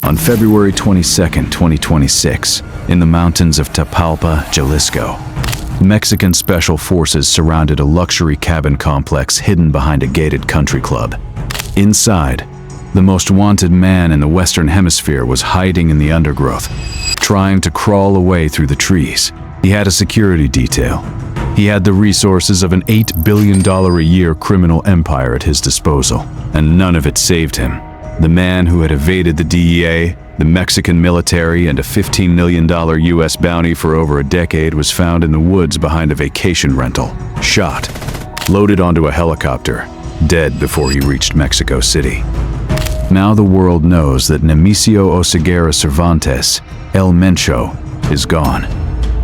On February 22, 2026, in the mountains of Tapalpa, Jalisco, Mexican special forces surrounded a luxury cabin complex hidden behind a gated country club. Inside, the most wanted man in the Western Hemisphere was hiding in the undergrowth, trying to crawl away through the trees. He had a security detail. He had the resources of an $8 billion a year criminal empire at his disposal, and none of it saved him. The man who had evaded the DEA, the Mexican military, and a $15 million US bounty for over a decade was found in the woods behind a vacation rental, shot, loaded onto a helicopter, dead before he reached Mexico City. Now the world knows that Nemesio Oseguera Cervantes, El Mencho, is gone.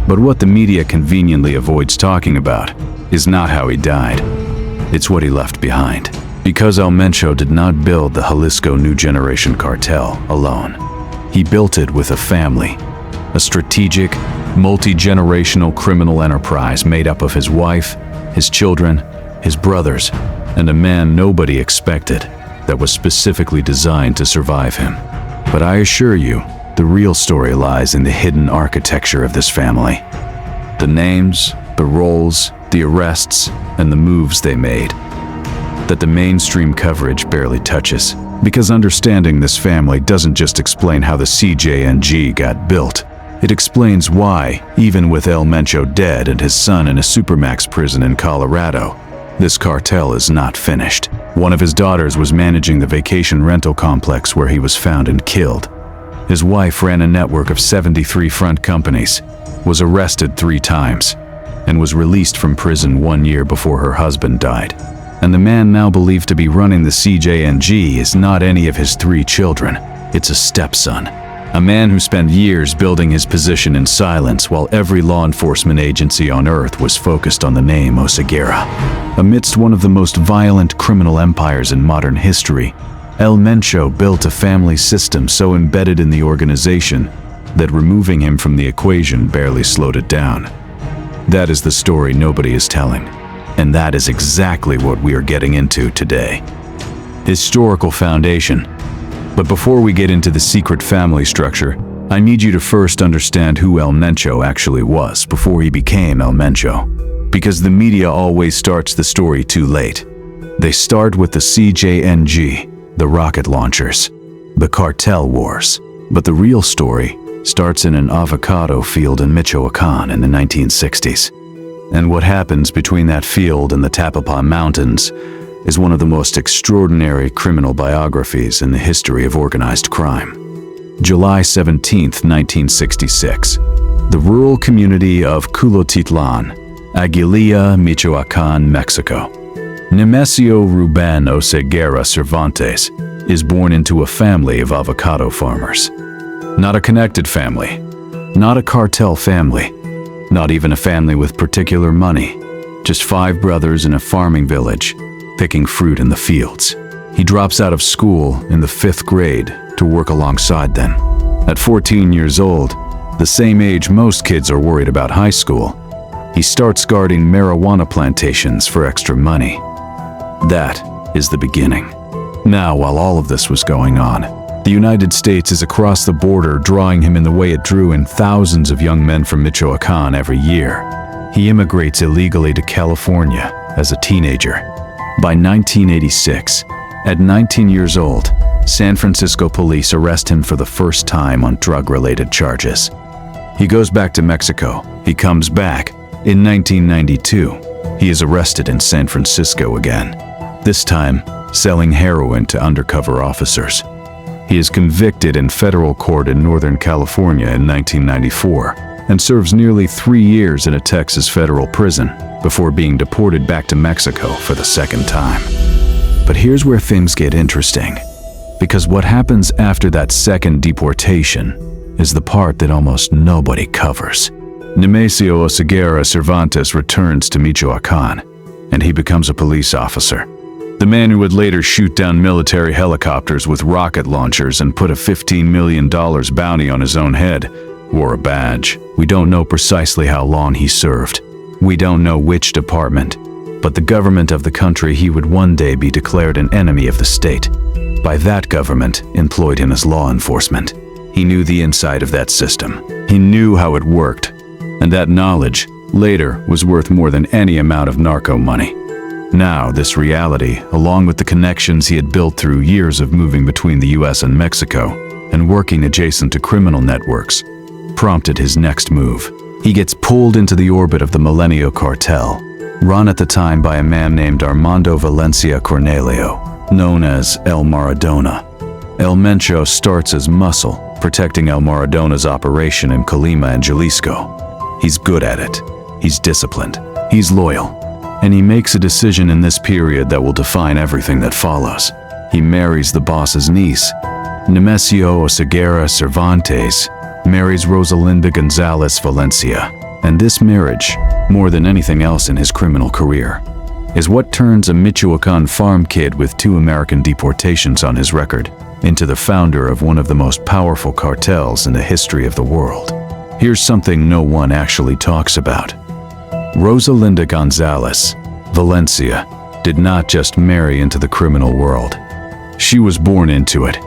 But what the media conveniently avoids talking about is not how he died. It's what he left behind. Because El Mencho did not build the Jalisco New Generation cartel alone. He built it with a family, a strategic, multi-generational criminal enterprise made up of his wife, his children, his brothers, and a man nobody expected that was specifically designed to survive him. But I assure you, the real story lies in the hidden architecture of this family. The names, the roles, the arrests, and the moves they made that the mainstream coverage barely touches. Because understanding this family doesn't just explain how the CJNG got built. It explains why, even with El Mencho dead and his son in a supermax prison in Colorado, this cartel is not finished. One of his daughters was managing the vacation rental complex where he was found and killed. His wife ran a network of 73 front companies, was arrested 3 times, and was released from prison 1 year before her husband died. And the man now believed to be running the CJNG is not any of his 3 children. It's a stepson. A man who spent years building his position in silence while every law enforcement agency on earth was focused on the name Oseguera. Amidst one of the most violent criminal empires in modern history, El Mencho built a family system so embedded in the organization that removing him from the equation barely slowed it down. That is the story nobody is telling. And that is exactly what we are getting into today. Historical foundation. But before we get into the secret family structure, I need you to first understand who El Mencho actually was before he became El Mencho. Because the media always starts the story too late. They start with the CJNG, the rocket launchers, the cartel wars. But the real story starts in an avocado field in Michoacan in the 1960s. And what happens between that field and the Tapalpa Mountains is one of the most extraordinary criminal biographies in the history of organized crime. July 17, 1966. The rural community of Culotitlan, Aguililla, Michoacan, Mexico. Nemesio Ruben Oseguera Cervantes is born into a family of avocado farmers. Not a connected family, not a cartel family, not even a family with particular money, just 5 brothers in a farming village, picking fruit in the fields. He drops out of school in the 5th grade to work alongside them. At 14 years old, the same age most kids are worried about high school, he starts guarding marijuana plantations for extra money. That is the beginning. Now, while all of this was going on, the United States is across the border, drawing him in the way it drew in thousands of young men from Michoacan every year. He immigrates illegally to California as a teenager. By 1986, at 19 years old, San Francisco police arrest him for the first time on drug-related charges. He goes back to Mexico. He comes back. In 1992, he is arrested in San Francisco again, this time selling heroin to undercover officers. He is convicted in federal court in Northern California in 1994 and serves nearly 3 years in a Texas federal prison before being deported back to Mexico for the second time. But here's where things get interesting, because what happens after that second deportation is the part that almost nobody covers. Nemesio Oseguera Cervantes returns to Michoacan, and he becomes a police officer. The man who would later shoot down military helicopters with rocket launchers and put a $15 million bounty on his own head wore a badge. We don't know precisely how long he served. We don't know which department, but the government of the country he would one day be declared an enemy of the state. by that government employed him as law enforcement. He knew the inside of that system. He knew how it worked, and that knowledge later was worth more than any amount of narco money. Now, this reality, along with the connections he had built through years of moving between the US and Mexico and working adjacent to criminal networks, prompted his next move. He gets pulled into the orbit of the Milenio cartel, run at the time by a man named Armando Valencia Cornelio, known as El Maradona. El Mencho starts as muscle, protecting El Maradona's operation in Colima and Jalisco. He's good at it. He's disciplined. He's loyal. And he makes a decision in this period that will define everything that follows. He marries the boss's niece. Nemesio Oseguera Cervantes marries Rosalinda Gonzalez Valencia, and this marriage, more than anything else in his criminal career, is what turns a Michoacan farm kid with 2 American deportations on his record into the founder of one of the most powerful cartels in the history of the world. Here's something no one actually talks about. Rosalinda Gonzalez Valencia did not just marry into the criminal world. She was born into it.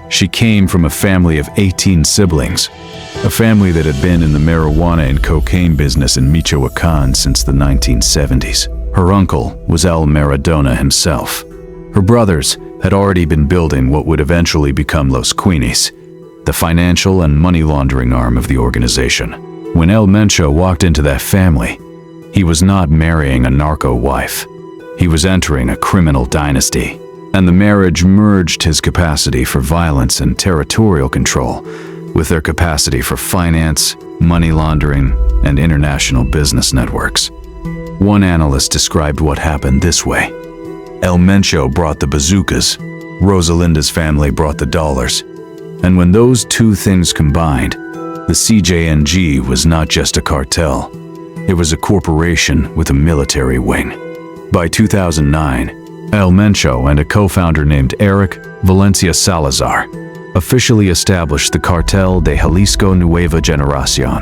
She came from a family of 18 siblings, a family that had been in the marijuana and cocaine business in Michoacan since the 1970s. Her uncle was El Maradona himself. Her brothers had already been building what would eventually become Los Queenies, the financial and money laundering arm of the organization. When El Mencho walked into that family, he was not marrying a narco wife. He was entering a criminal dynasty. And the marriage merged his capacity for violence and territorial control with their capacity for finance, money laundering, and international business networks. One analyst described what happened this way. El Mencho brought the bazookas, Rosalinda's family brought the dollars, and when those 2 things combined, the CJNG was not just a cartel, it was a corporation with a military wing. By 2009, El Mencho and a co-founder named Eric Valencia Salazar officially established the Cartel de Jalisco Nueva Generación.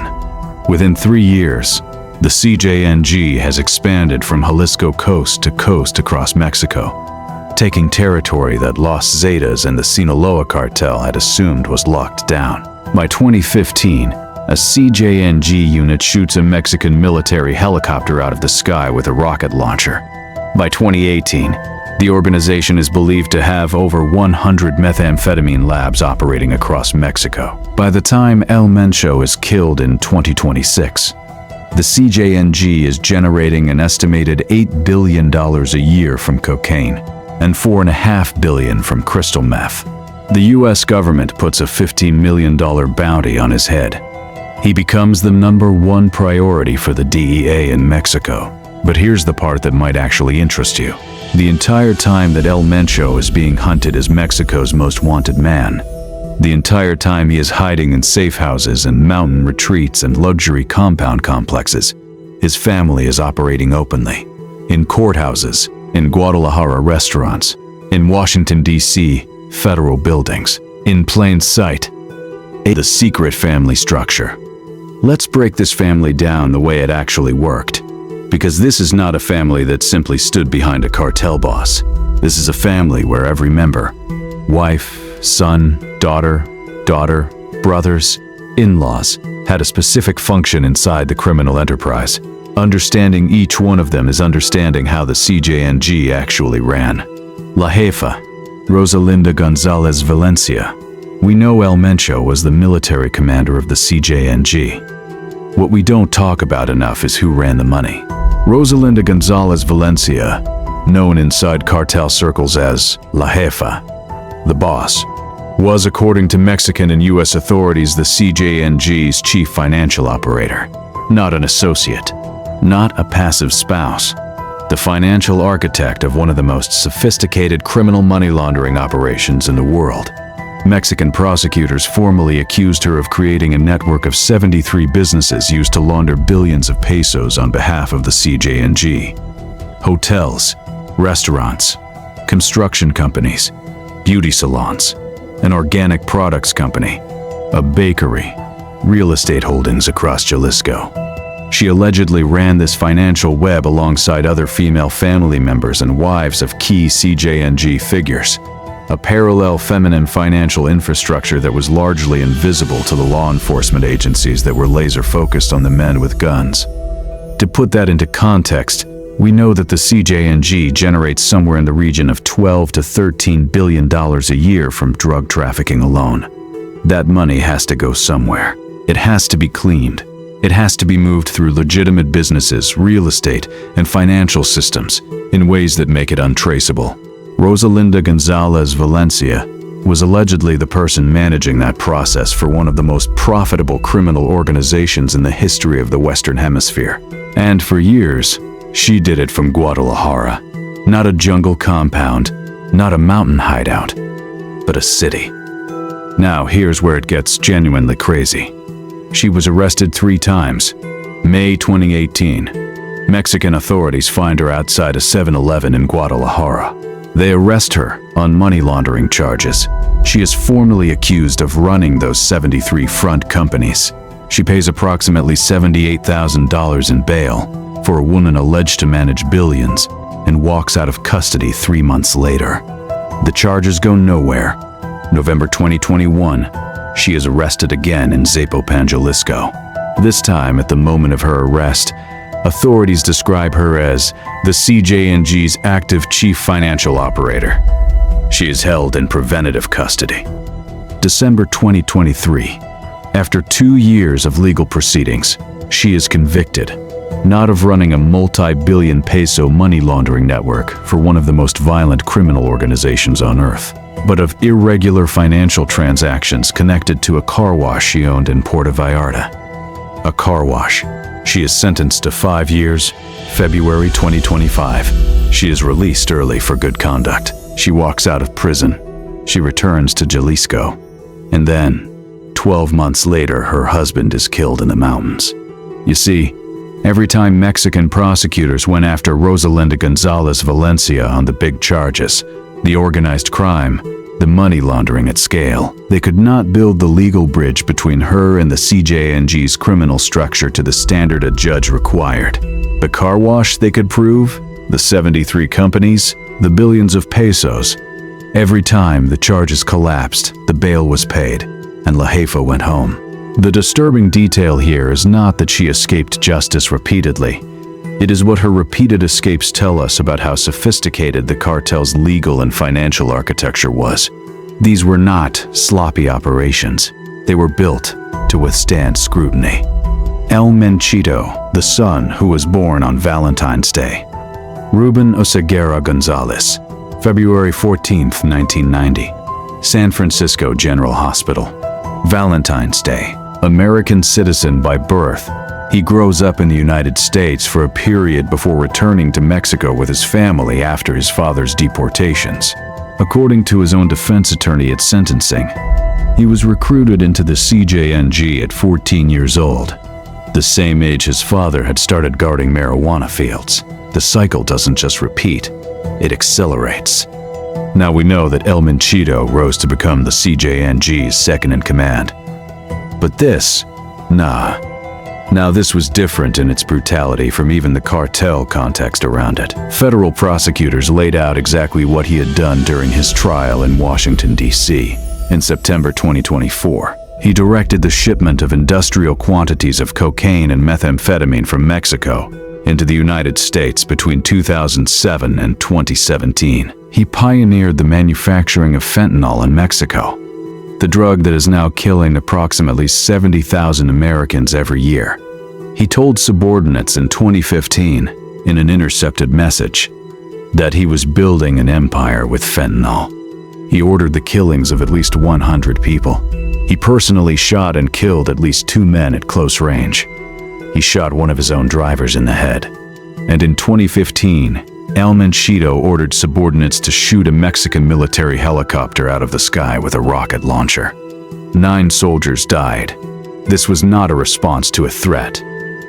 Within 3 years, the CJNG has expanded from Jalisco coast to coast across Mexico, taking territory that Los Zetas and the Sinaloa cartel had assumed was locked down. By 2015, a CJNG unit shoots a Mexican military helicopter out of the sky with a rocket launcher. By 2018, the organization is believed to have over 100 methamphetamine labs operating across Mexico. By the time El Mencho is killed in 2026, the CJNG is generating an estimated $8 billion a year from cocaine and $4.5 billion from crystal meth. The US government puts a $15 million bounty on his head. He becomes the #1 priority for the DEA in Mexico. But here's the part that might actually interest you. The entire time that El Mencho is being hunted as Mexico's most wanted man, the entire time he is hiding in safe houses and mountain retreats and luxury compound complexes, his family is operating openly. In courthouses, in Guadalajara restaurants, in Washington, D.C. federal buildings, in plain sight. The secret family structure. Let's break this family down the way it actually worked. Because this is not a family that simply stood behind a cartel boss. This is a family where every member, wife, son, daughter, brothers, in-laws, had a specific function inside the criminal enterprise. Understanding each one of them is understanding how the CJNG actually ran. La Jefa, Rosalinda Gonzalez Valencia. We know El Mencho was the military commander of the CJNG. What we don't talk about enough is who ran the money. Rosalinda Gonzalez Valencia, known inside cartel circles as La Jefa, the boss, was, according to Mexican and US authorities, the CJNG's chief financial operator. Not an associate, not a passive spouse. The financial architect of one of the most sophisticated criminal money laundering operations in the world. Mexican prosecutors formally accused her of creating a network of 73 businesses used to launder billions of pesos on behalf of the CJNG. Hotels, restaurants, construction companies, beauty salons, an organic products company, a bakery, real estate holdings across Jalisco. She allegedly ran this financial web alongside other female family members and wives of key CJNG figures. a parallel feminine financial infrastructure that was largely invisible to the law enforcement agencies that were laser-focused on the men with guns. To put that into context, we know that the CJNG generates somewhere in the region of $12 to $13 billion a year from drug trafficking alone. That money has to go somewhere. It has to be cleaned. It has to be moved through legitimate businesses, real estate, and financial systems in ways that make it untraceable. Rosalinda Gonzalez Valencia was allegedly the person managing that process for one of the most profitable criminal organizations in the history of the Western Hemisphere. And for years, she did it from Guadalajara. Not a jungle compound, not a mountain hideout, but a city. Now here's where it gets genuinely crazy. She was arrested 3 times. May 2018, Mexican authorities find her outside a 7-Eleven in Guadalajara. They arrest her on money laundering charges. She is formally accused of running those 73 front companies. She pays approximately $78,000 in bail for a woman alleged to manage billions and walks out of custody 3 months later. The charges go nowhere. November 2021, she is arrested again in Zapopan, Jalisco. This time, at the moment of her arrest, authorities describe her as the CJNG's active chief financial operator. She is held in preventative custody. December 2023. After 2 years of legal proceedings, she is convicted, not of running a multi-billion peso money laundering network for one of the most violent criminal organizations on earth, but of irregular financial transactions connected to a car wash she owned in Puerto Vallarta. A car wash. She is sentenced to 5 years, February 2025. She is released early for good conduct. She walks out of prison. She returns to Jalisco. And then, 12 months later, her husband is killed in the mountains. You see, every time Mexican prosecutors went after Rosalinda Gonzalez Valencia on the big charges, the organized crime, the money laundering at scale, they could not build the legal bridge between her and the CJNG's criminal structure to the standard a judge required. The car wash they could prove, the 73 companies, the billions of pesos. Every time the charges collapsed, the bail was paid, and La Jefa went home. The disturbing detail here is not that she escaped justice repeatedly. It is what her repeated escapes tell us about how sophisticated the cartel's legal and financial architecture was. These were not sloppy operations. They were built to withstand scrutiny. El Menchito, the son who was born on Valentine's Day. Ruben Oseguera Gonzalez, February 14, 1990. San Francisco General Hospital. Valentine's Day. American citizen by birth, he grows up in the United States for a period before returning to Mexico with his family after his father's deportations. According to his own defense attorney at sentencing, he was recruited into the CJNG at 14 years old, the same age his father had started guarding marijuana fields. The cycle doesn't just repeat, it accelerates. Now we know that El Menchito rose to become the CJNG's second-in-command. But this, Now this was different in its brutality from even the cartel context around it. Federal prosecutors laid out exactly what he had done during his trial in Washington, D.C. In September 2024. He directed the shipment of industrial quantities of cocaine and methamphetamine from Mexico into the United States between 2007 and 2017. He pioneered the manufacturing of fentanyl in Mexico, the drug that is now killing approximately 70,000 Americans every year. He told subordinates in 2015, in an intercepted message, that he was building an empire with fentanyl. He ordered the killings of at least 100 people. He personally shot and killed at least 2 men at close range. He shot one of his own drivers in the head. And in 2015, El Menchito ordered subordinates to shoot a Mexican military helicopter out of the sky with a rocket launcher. 9 soldiers died. This was not a response to a threat.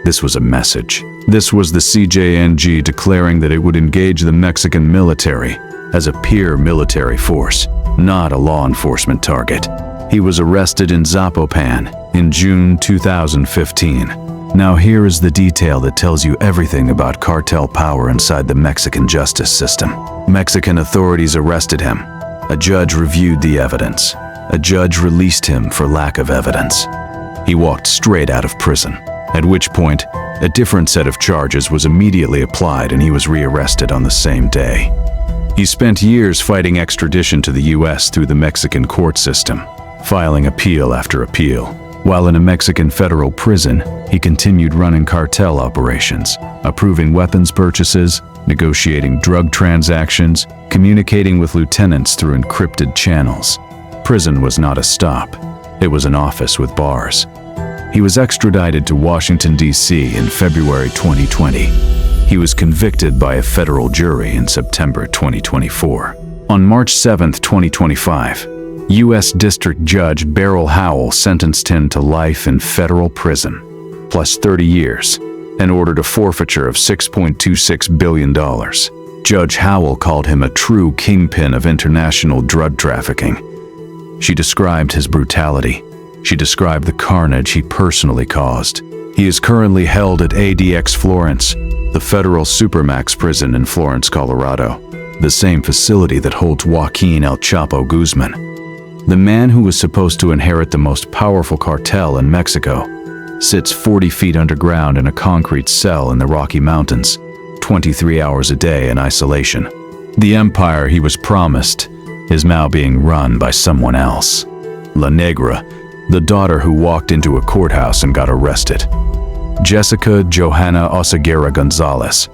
This was a message. This was the CJNG declaring that it would engage the Mexican military as a peer military force, not a law enforcement target. He was arrested in Zapopan in June 2015. Now here is the detail that tells you everything about cartel power inside the Mexican justice system. Mexican authorities arrested him, A judge reviewed the evidence. A judge released him for lack of evidence. He walked straight out of prison, at which point, a different set of charges was immediately applied and he was rearrested on the same day. He spent years fighting extradition to the US through the Mexican court system, filing appeal after appeal. While in a Mexican federal prison, he continued running cartel operations, approving weapons purchases, negotiating drug transactions, communicating with lieutenants through encrypted channels. Prison was not a stop. It was an office with bars. He was extradited to Washington, D.C. in February 2020. He was convicted by a federal jury in September 2024. On March 7, 2025, U.S. District Judge Beryl Howell sentenced him to life in federal prison, plus 30 years, and ordered a forfeiture of $6.26 billion. Judge Howell called him a true kingpin of international drug trafficking. She described his brutality. She described the carnage he personally caused. He is currently held at ADX Florence, the federal supermax prison in Florence, Colorado, the same facility that holds Joaquin El Chapo Guzman. The man who was supposed to inherit the most powerful cartel in Mexico sits 40 feet underground in a concrete cell in the Rocky Mountains, 23 hours a day in isolation. The empire he was promised is now being run by someone else. Lenegra, the daughter who walked into a courthouse and got arrested. Jessica Johanna Oseguera Gonzalez,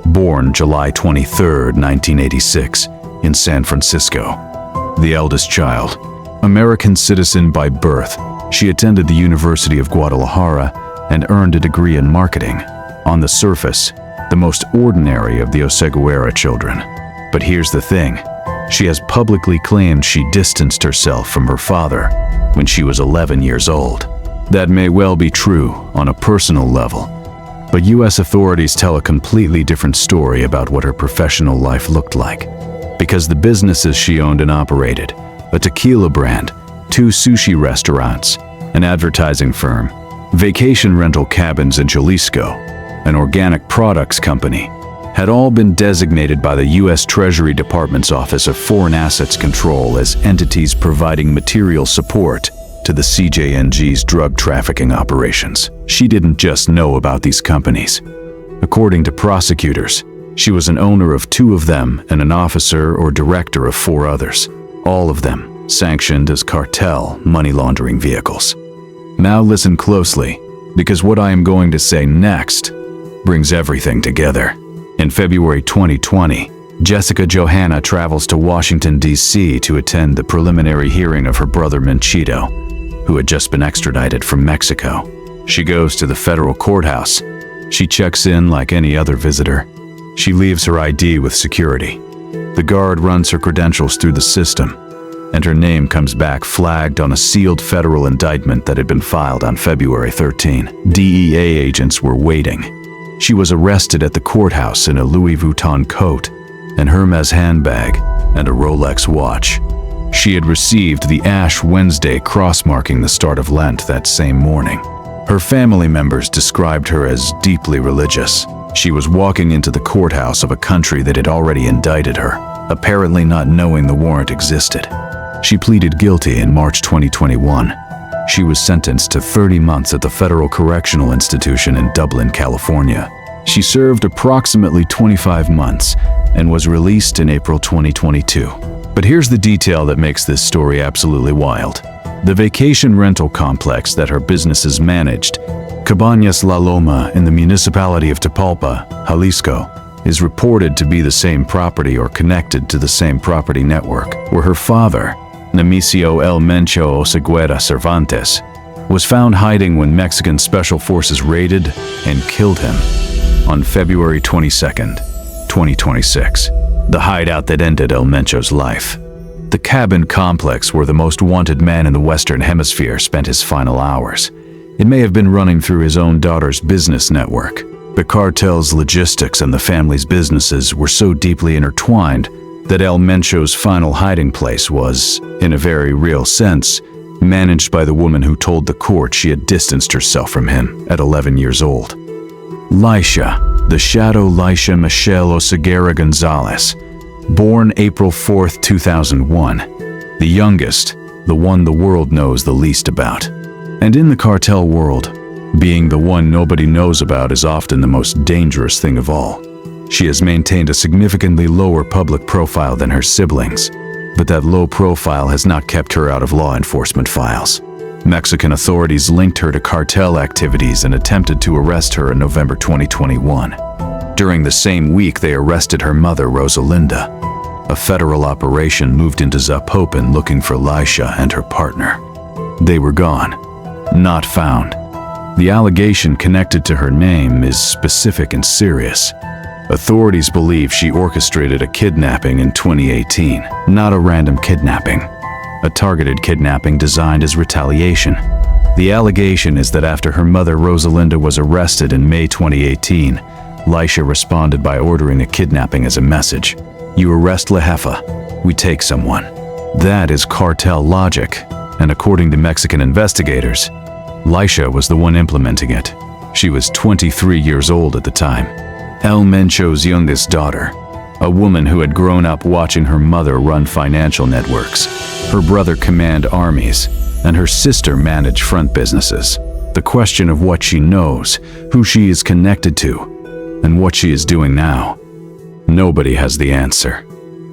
born July 23, 1986, in San Francisco. The eldest child. American citizen by birth, she attended the University of Guadalajara and earned a degree in marketing. On the surface, the most ordinary of the Oseguera children. But here's the thing. She has publicly claimed she distanced herself from her father when she was 11 years old. That may well be true on a personal level, but U.S. authorities tell a completely different story about what her professional life looked like. Because the businesses she owned and operated, a tequila brand, 2 sushi restaurants, an advertising firm, vacation rental cabins in Jalisco, an organic products company, had all been designated by the U.S. Treasury Department's Office of Foreign Assets Control as entities providing material support to the CJNG's drug trafficking operations. She didn't just know about these companies. According to prosecutors, she was an owner of 2 of them and an officer or director of 4 others, all of them sanctioned as cartel money laundering vehicles. Now listen closely, because what I am going to say next brings everything together. In February 2020, Jessica Johanna travels to Washington, D.C. to attend the preliminary hearing of her brother Menchito, who had just been extradited from Mexico. She goes to the federal courthouse. She checks in like any other visitor. She leaves her ID with security. The guard runs her credentials through the system, and her name comes back flagged on a sealed federal indictment that had been filed on February 13. DEA agents were waiting. She was arrested at the courthouse in a Louis Vuitton coat, an Hermes handbag, and a Rolex watch. She had received the Ash Wednesday cross marking the start of Lent that same morning. Her family members described her as deeply religious. She was walking into the courthouse of a country that had already indicted her, apparently not knowing the warrant existed. She pleaded guilty in March 2021. She was sentenced to 30 months at the Federal Correctional Institution in Dublin, California. She served approximately 25 months and was released in April 2022. But here's the detail that makes this story absolutely wild. The vacation rental complex that her businesses managed, Cabañas La Loma in the municipality of Tapalpa, Jalisco, is reported to be the same property or connected to the same property network, where her father, Nemesio El Mencho Oseguera Cervantes, was found hiding when Mexican special forces raided and killed him on February 22, 2026, the hideout that ended El Mencho's life. The cabin complex where the most wanted man in the Western Hemisphere spent his final hours. It may have been running through his own daughter's business network. The cartel's logistics and the family's businesses were so deeply intertwined that El Mencho's final hiding place was, in a very real sense, managed by the woman who told the court she had distanced herself from him at 11 years old. Lisha, the shadow Lisha Michelle Oseguera Gonzalez, Born April 4th, 2001, the youngest, the one the world knows the least about. And in the cartel world, being the one nobody knows about is often the most dangerous thing of all. She has maintained a significantly lower public profile than her siblings, but that low profile has not kept her out of law enforcement files. Mexican authorities linked her to cartel activities and attempted to arrest her in November 2021. During the same week, they arrested her mother, Rosalinda. A federal operation moved into Zapopan looking for Lisha and her partner. They were gone, not found. The allegation connected to her name is specific and serious. Authorities believe she orchestrated a kidnapping in 2018, not a random kidnapping. A targeted kidnapping designed as retaliation. The allegation is that after her mother Rosalinda was arrested in May 2018, Lisha responded by ordering a kidnapping as a message. You arrest La Jefa, we take someone. That is cartel logic, and according to Mexican investigators, Lisha was the one implementing it. She was 23 years old at the time. El Mencho's youngest daughter, a woman who had grown up watching her mother run financial networks, her brother command armies, and her sister manage front businesses. The question of what she knows, who she is connected to, and what she is doing now, nobody has the answer.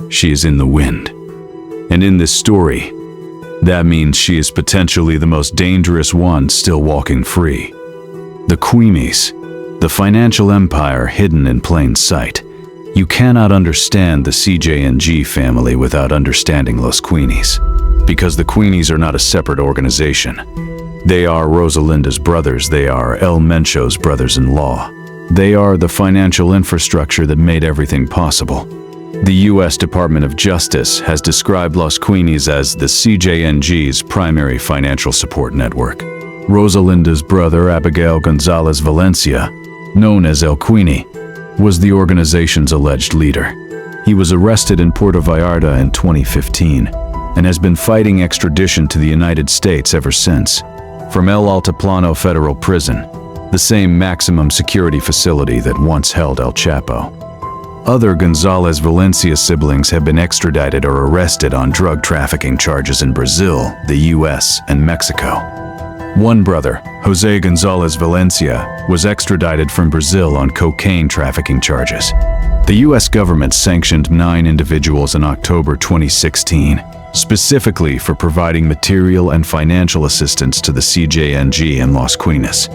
She is in the wind. And in this story, that means she is potentially the most dangerous one still walking free. The Queenies, the financial empire hidden in plain sight. You cannot understand the CJNG family without understanding Los Queenies, because the Queenies are not a separate organization. They are Rosalinda's brothers. They are El Mencho's brothers-in-law. They are the financial infrastructure that made everything possible. The U.S. Department of Justice has described Los Queenies as the CJNG's primary financial support network. Rosalinda's brother, Abigail Gonzalez Valencia, known as El Queenie, was the organization's alleged leader. He was arrested in Puerto Vallarta in 2015 and has been fighting extradition to the United States ever since, from El Altiplano Federal Prison, the same maximum security facility that once held El Chapo. Other Gonzalez Valencia siblings have been extradited or arrested on drug trafficking charges in Brazil, the US, and Mexico. One brother, Jose Gonzalez Valencia, was extradited from Brazil on cocaine trafficking charges. The US government sanctioned 9 individuals in October 2016, specifically for providing material and financial assistance to the CJNG and Los Queenies,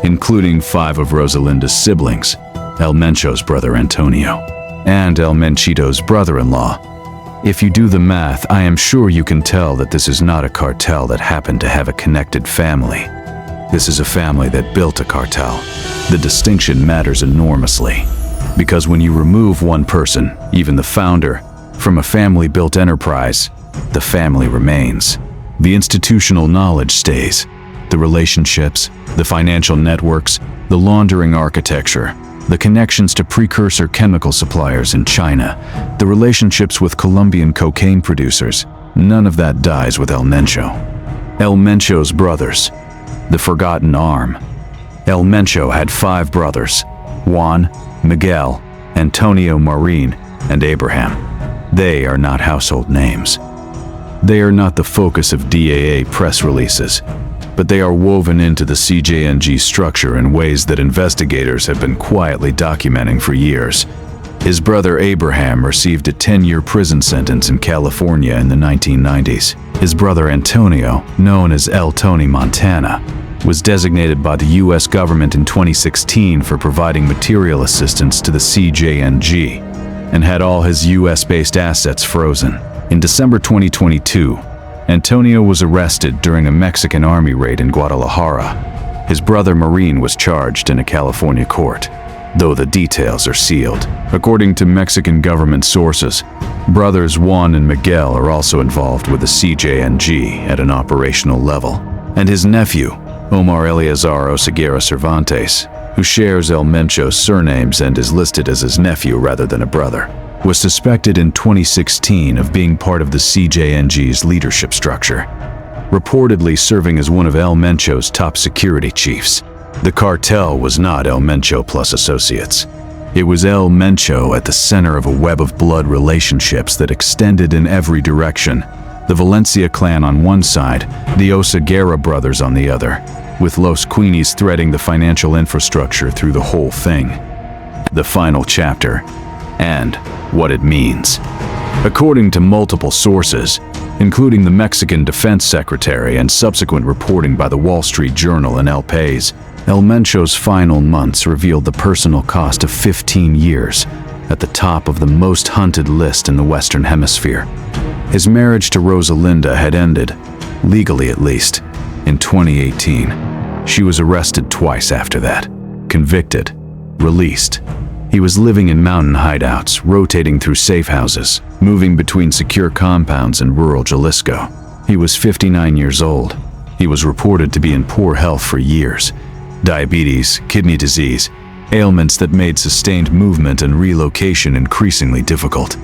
including 5 of Rosalinda's siblings, El Mencho's brother Antonio, and El Menchito's brother-in-law. If you do the math, I am sure you can tell that this is not a cartel that happened to have a connected family. This is a family that built a cartel. The distinction matters enormously, because when you remove one person, even the founder, from a family-built enterprise, the family remains. The institutional knowledge stays. The relationships, the financial networks, the laundering architecture, the connections to precursor chemical suppliers in China, the relationships with Colombian cocaine producers, none of that dies with El Mencho. El Mencho's brothers, the forgotten arm. El Mencho had 5 brothers: Juan, Miguel, Antonio Marin, and Abraham. They are not household names. They are not the focus of DAA press releases, but they are woven into the CJNG structure in ways that investigators have been quietly documenting for years. His brother Abraham received a 10-year prison sentence in California in the 1990s. His brother Antonio, known as El Tony Montana, was designated by the U.S. government in 2016 for providing material assistance to the CJNG and had all his U.S.-based assets frozen. In December 2022, Antonio was arrested during a Mexican army raid in Guadalajara. His brother Marin was charged in a California court, though the details are sealed. According to Mexican government sources, brothers Juan and Miguel are also involved with the CJNG at an operational level. And his nephew, Omar Eleazar Oseguera Cervantes, who shares El Mencho's surnames and is listed as his nephew rather than a brother, was suspected in 2016 of being part of the CJNG's leadership structure, reportedly serving as one of El Mencho's top security chiefs. The cartel was not El Mencho plus associates. It was El Mencho at the center of a web of blood relationships that extended in every direction. The Valencia clan on one side, the Oseguera brothers on the other, with Los Queenies threading the financial infrastructure through the whole thing. The final chapter, and what it means. According to multiple sources, including the Mexican Defense Secretary and subsequent reporting by the Wall Street Journal and El País, El Mencho's final months revealed the personal cost of 15 years, at the top of the most hunted list in the Western Hemisphere. His marriage to Rosalinda had ended, legally at least, in 2018. She was arrested twice after that, convicted, released. He was living in mountain hideouts, rotating through safe houses, moving between secure compounds in rural Jalisco. He was 59 years old. He was reported to be in poor health for years. Diabetes, kidney disease, ailments that made sustained movement and relocation increasingly difficult.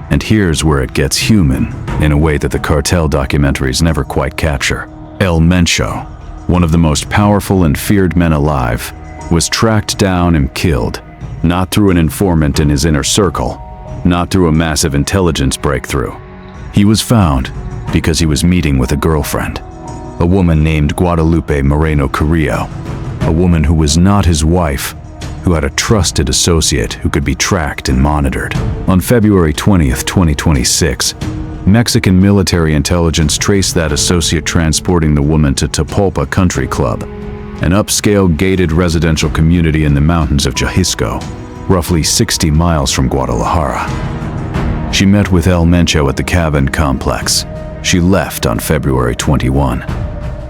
And here's where it gets human, in a way that the cartel documentaries never quite capture. El Mencho, one of the most powerful and feared men alive, was tracked down and killed, not through an informant in his inner circle, not through a massive intelligence breakthrough. He was found because he was meeting with a girlfriend, a woman named Guadalupe Moreno Carrillo, a woman who was not his wife, who had a trusted associate who could be tracked and monitored. On February 20th, 2026, Mexican military intelligence traced that associate transporting the woman to Tapalpa Country Club, an upscale gated residential community in the mountains of Jalisco, roughly 60 miles from Guadalajara. She met with El Mencho at the cabin complex. She left on February 21.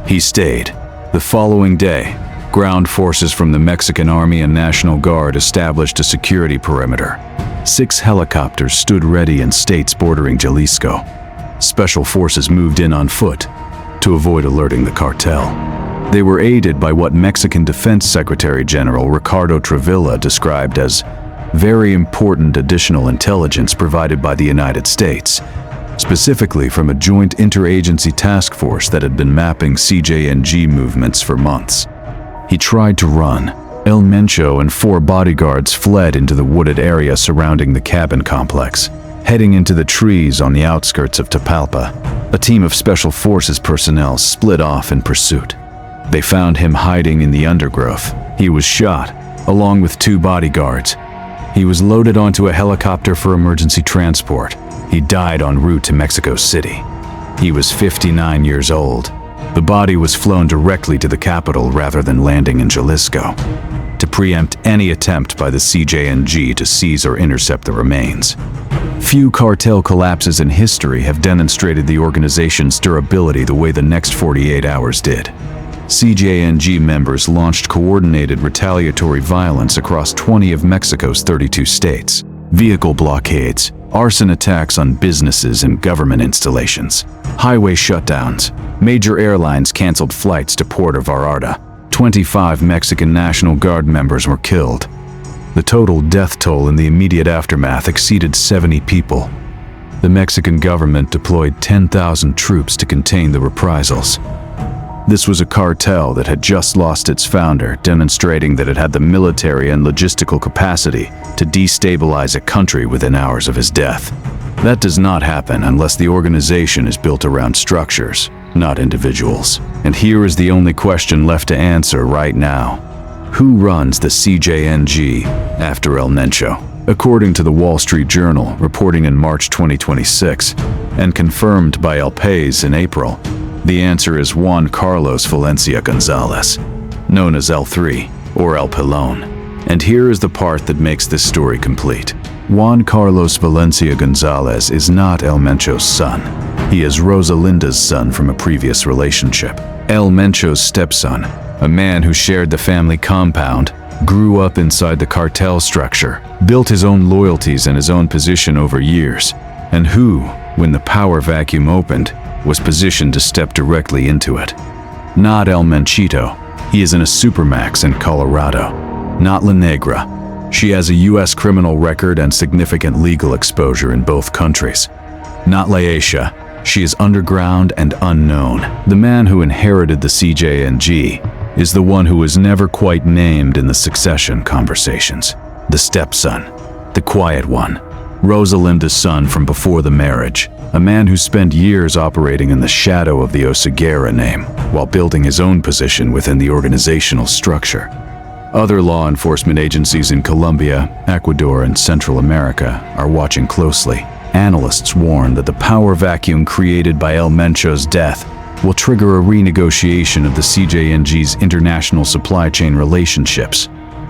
He stayed. The following day, ground forces from the Mexican Army and National Guard established a security perimeter. 6 helicopters stood ready in states bordering Jalisco. Special forces moved in on foot to avoid alerting the cartel. They were aided by what Mexican Defense Secretary General Ricardo Trevilla described as very important additional intelligence provided by the United States, specifically from a joint interagency task force that had been mapping CJNG movements for months. He tried to run. El Mencho and 4 bodyguards fled into the wooded area surrounding the cabin complex. Heading into the trees on the outskirts of Tapalpa, a team of Special Forces personnel split off in pursuit. They found him hiding in the undergrowth. He was shot, along with 2 bodyguards. He was loaded onto a helicopter for emergency transport. He died en route to Mexico City. He was 59 years old. The body was flown directly to the capital rather than landing in Jalisco, to preempt any attempt by the CJNG to seize or intercept the remains. Few cartel collapses in history have demonstrated the organization's durability the way the next 48 hours did. CJNG members launched coordinated retaliatory violence across 20 of Mexico's 32 states. Vehicle blockades, arson attacks on businesses and government installations, highway shutdowns, major airlines canceled flights to Puerto Vallarta. 25 Mexican National Guard members were killed. The total death toll in the immediate aftermath exceeded 70 people. The Mexican government deployed 10,000 troops to contain the reprisals. This was a cartel that had just lost its founder, demonstrating that it had the military and logistical capacity to destabilize a country within hours of his death. That does not happen unless the organization is built around structures, not individuals. And here is the only question left to answer right now. Who runs the CJNG after El Mencho? According to the Wall Street Journal, reporting in March 2026, and confirmed by El País in April, the answer is Juan Carlos Valencia Gonzalez, known as L3 or El Pelon. And here is the part that makes this story complete. Juan Carlos Valencia Gonzalez is not El Mencho's son. He is Rosalinda's son from a previous relationship. El Mencho's stepson, a man who shared the family compound, grew up inside the cartel structure, built his own loyalties and his own position over years, and who, when the power vacuum opened, was positioned to step directly into it. Not El Menchito. He is in a supermax in Colorado. Not Lenegra. She has a U.S. criminal record and significant legal exposure in both countries. Not Lisha. She is underground and unknown. The man who inherited the CJNG is the one who was never quite named in the succession conversations. the stepson, the quiet one, Rosalinda's son from before the marriage, a man who spent years operating in the shadow of the Oseguera name while building his own position within the organizational structure. Other law enforcement agencies in Colombia, Ecuador, and Central America are watching closely. Analysts warn that the power vacuum created by El Mencho's death will trigger a renegotiation of the CJNG's international supply chain relationships,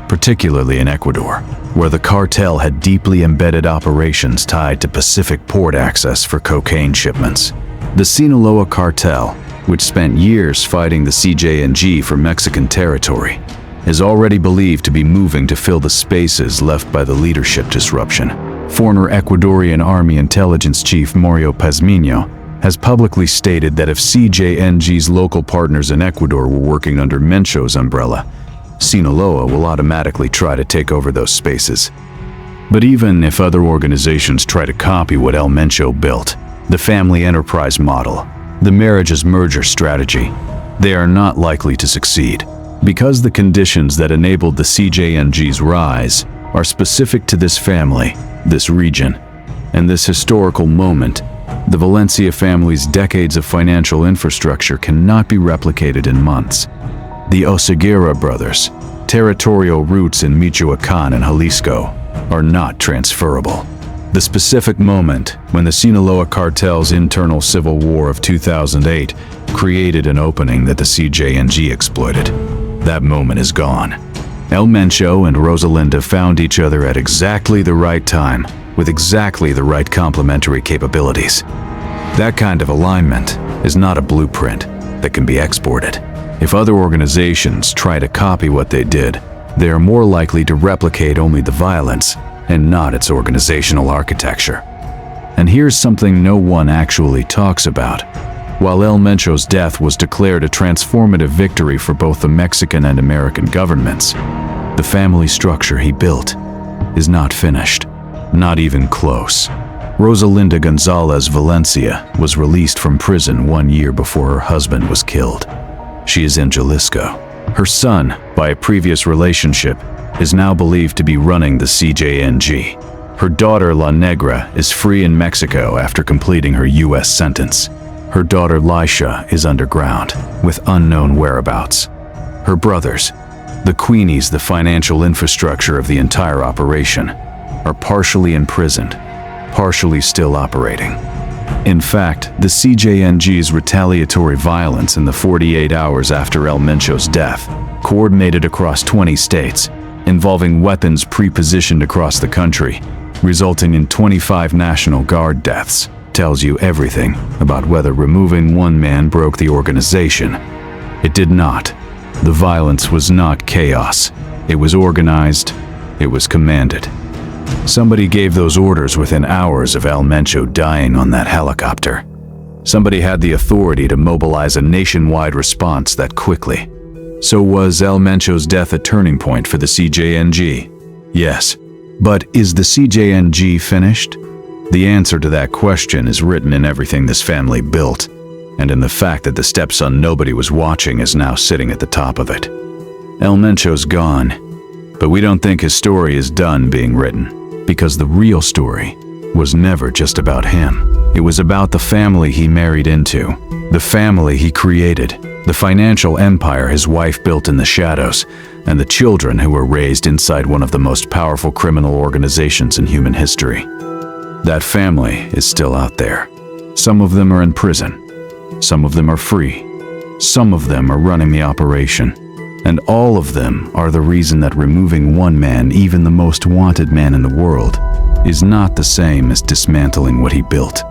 particularly in Ecuador, where the cartel had deeply embedded operations tied to Pacific port access for cocaine shipments. The Sinaloa cartel, which spent years fighting the CJNG for Mexican territory, is already believed to be moving to fill the spaces left by the leadership disruption. Former Ecuadorian Army Intelligence Chief Mario Pazmiño has publicly stated that if CJNG's local partners in Ecuador were working under Mencho's umbrella, Sinaloa will automatically try to take over those spaces. But even if other organizations try to copy what El Mencho built, the family enterprise model, the marriage's merger strategy, they are not likely to succeed. Because the conditions that enabled the CJNG's rise are specific to this family, this region, and this historical moment, the Valencia family's decades of financial infrastructure cannot be replicated in months. The Oseguera brothers' territorial roots in Michoacán and Jalisco are not transferable. The specific moment when the Sinaloa cartel's internal civil war of 2008 created an opening that the CJNG exploited, that moment is gone. El Mencho and Rosalinda found each other at exactly the right time, with exactly the right complementary capabilities. That kind of alignment is not a blueprint that can be exported. If other organizations try to copy what they did, they are more likely to replicate only the violence and not its organizational architecture. And here's something no one actually talks about. While El Mencho's death was declared a transformative victory for both the Mexican and American governments, the family structure he built is not finished. Not even close. Rosalinda Gonzalez Valencia was released from prison 1 year before her husband was killed. She is in Jalisco. Her son, by a previous relationship, is now believed to be running the CJNG. Her daughter Lenegra is free in Mexico after completing her U.S. sentence. Her daughter Lisha is underground, with unknown whereabouts. Her brothers, the Queenies, the financial infrastructure of the entire operation, are partially imprisoned, partially still operating. In fact, the CJNG's retaliatory violence in the 48 hours after El Mencho's death, coordinated across 20 states, involving weapons pre-positioned across the country, resulting in 25 National Guard deaths, tells you everything about whether removing one man broke the organization. It did not. The violence was not chaos. It was organized. It was commanded. Somebody gave those orders within hours of El Mencho dying on that helicopter. Somebody had the authority to mobilize a nationwide response that quickly. So was El Mencho's death a turning point for the CJNG? Yes. But is the CJNG finished? The answer to that question is written in everything this family built, and in the fact that the stepson nobody was watching is now sitting at the top of it. El Mencho's gone, but we don't think his story is done being written, because the real story was never just about him. It was about the family he married into, the family he created, the financial empire his wife built in the shadows, and the children who were raised inside one of the most powerful criminal organizations in human history. That family is still out there. Some of them are in prison. Some of them are free. Some of them are running the operation. And all of them are the reason that removing one man, even the most wanted man in the world, is not the same as dismantling what he built.